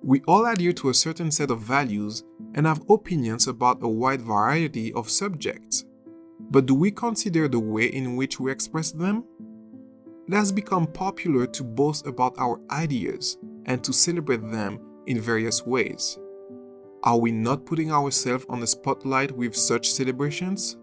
We all adhere to a certain set of values and have opinions about a wide variety of subjects. But do we consider the way in which we express them? It has become popular to boast about our ideas and to celebrate them in various ways. Are we not putting ourselves on the spotlight with such celebrations?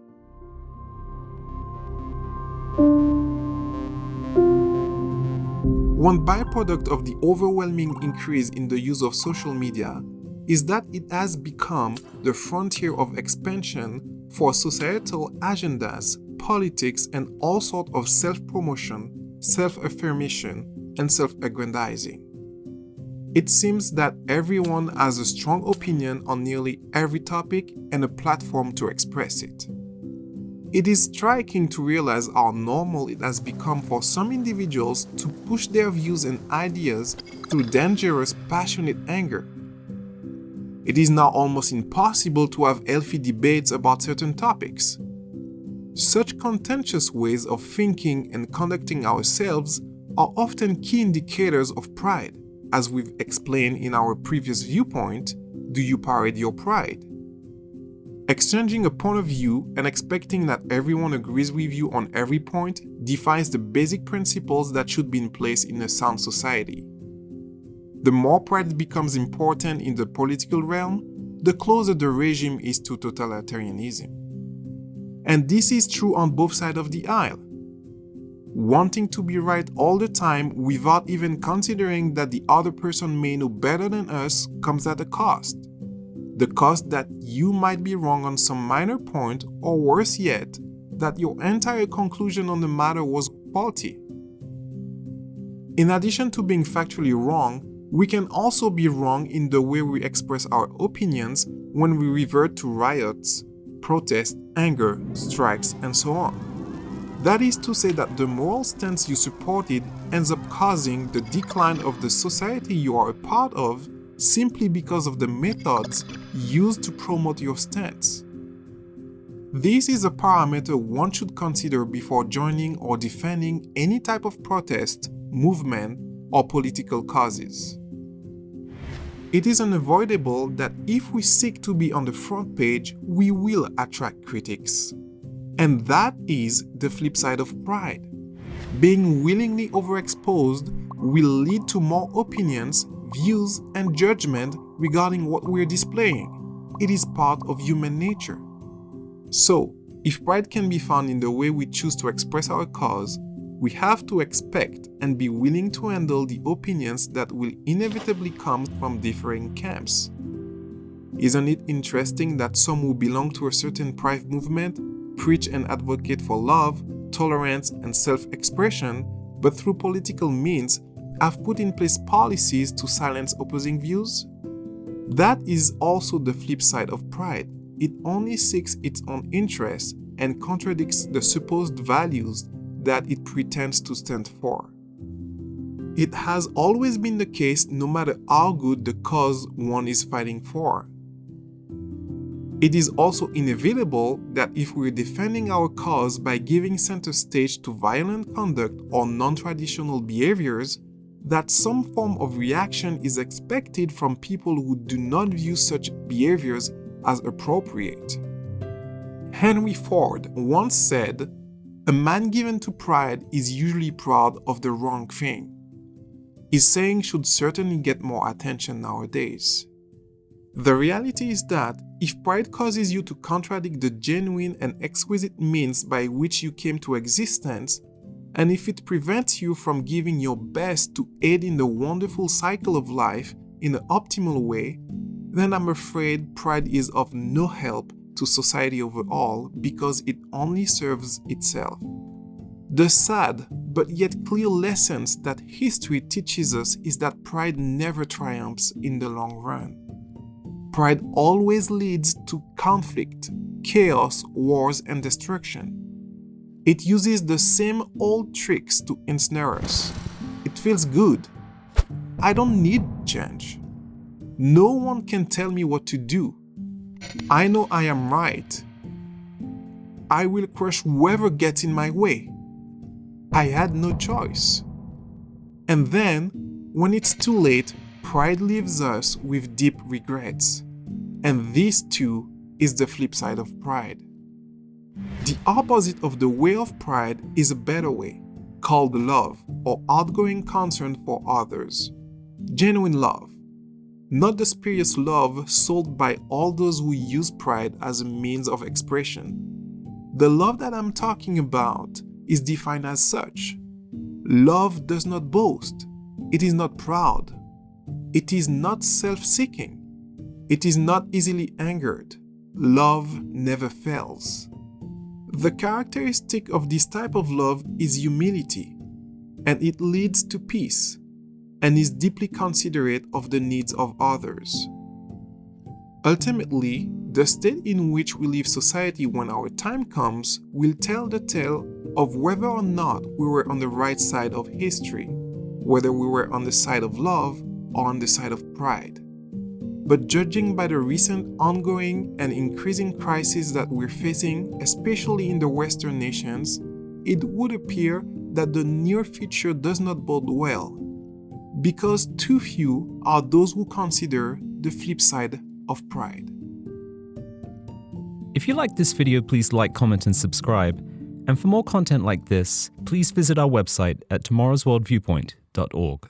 One byproduct of the overwhelming increase in the use of social media is that it has become the frontier of expansion for societal agendas, politics, and all sorts of self-promotion, self-affirmation, and self-aggrandizing. It seems that everyone has a strong opinion on nearly every topic and a platform to express it. It is striking to realize how normal it has become for some individuals to push their views and ideas through dangerous, passionate anger. It is now almost impossible to have healthy debates about certain topics. Such contentious ways of thinking and conducting ourselves are often key indicators of pride. As we've explained in our previous viewpoint, do you parade your pride? Exchanging a point of view and expecting that everyone agrees with you on every point defies the basic principles that should be in place in a sound society. The more pride becomes important in the political realm, the closer the regime is to totalitarianism. And this is true on both sides of the aisle. Wanting to be right all the time without even considering that the other person may know better than us comes at a cost. The cost that you might be wrong on some minor point, or worse yet, that your entire conclusion on the matter was faulty. In addition to being factually wrong, we can also be wrong in the way we express our opinions when we revert to riots, protests, anger, strikes, and so on. That is to say that the moral stance you supported ends up causing the decline of the society you are a part of simply because of the methods used to promote your stance. This is a parameter one should consider before joining or defending any type of protest, movement, or political causes. It is unavoidable that if we seek to be on the front page, we will attract critics. And that is the flip side of pride. Being willingly overexposed will lead to more opinions, views, and judgment regarding what we're displaying. It is part of human nature. So, if pride can be found in the way we choose to express our cause, we have to expect and be willing to handle the opinions that will inevitably come from differing camps. Isn't it interesting that some who belong to a certain pride movement preach and advocate for love, tolerance, and self-expression, but through political means have put in place policies to silence opposing views? That is also the flip side of pride. It only seeks its own interests and contradicts the supposed values that it pretends to stand for. It has always been the case no matter how good the cause one is fighting for. It is also inevitable that if we're defending our cause by giving center stage to violent conduct or non-traditional behaviors, that some form of reaction is expected from people who do not view such behaviors as appropriate. Henry Ford once said, "A man given to pride is usually proud of the wrong thing." His saying should certainly get more attention nowadays. The reality is that if pride causes you to contradict the genuine and exquisite means by which you came to existence, and if it prevents you from giving your best to aid in the wonderful cycle of life in an optimal way, then I'm afraid pride is of no help to society overall because it only serves itself. The sad but yet clear lessons that history teaches us is that pride never triumphs in the long run. Pride always leads to conflict, chaos, wars, and destruction. It uses the same old tricks to ensnare us. It feels good. I don't need change. No one can tell me what to do. I know I am right. I will crush whoever gets in my way. I had no choice. And then, when it's too late, pride leaves us with deep regrets. And this too is the flip side of pride. The opposite of the way of pride is a better way, called love or outgoing concern for others. Genuine love. Not the spurious love sold by all those who use pride as a means of expression. The love that I'm talking about is defined as such. Love does not boast. It is not proud. It is not self-seeking. It is not easily angered. Love never fails. The characteristic of this type of love is humility, and it leads to peace, and is deeply considerate of the needs of others. Ultimately, the state in which we live society when our time comes will tell the tale of whether or not we were on the right side of history, whether we were on the side of love or on the side of pride. But judging by the recent ongoing and increasing crises that we're facing, especially in the Western nations, it would appear that the near future does not bode well, because too few are those who consider the flip side of pride. If you liked this video, please like, comment, and subscribe. And for more content like this, please visit our website at tomorrowsworldviewpoint.org.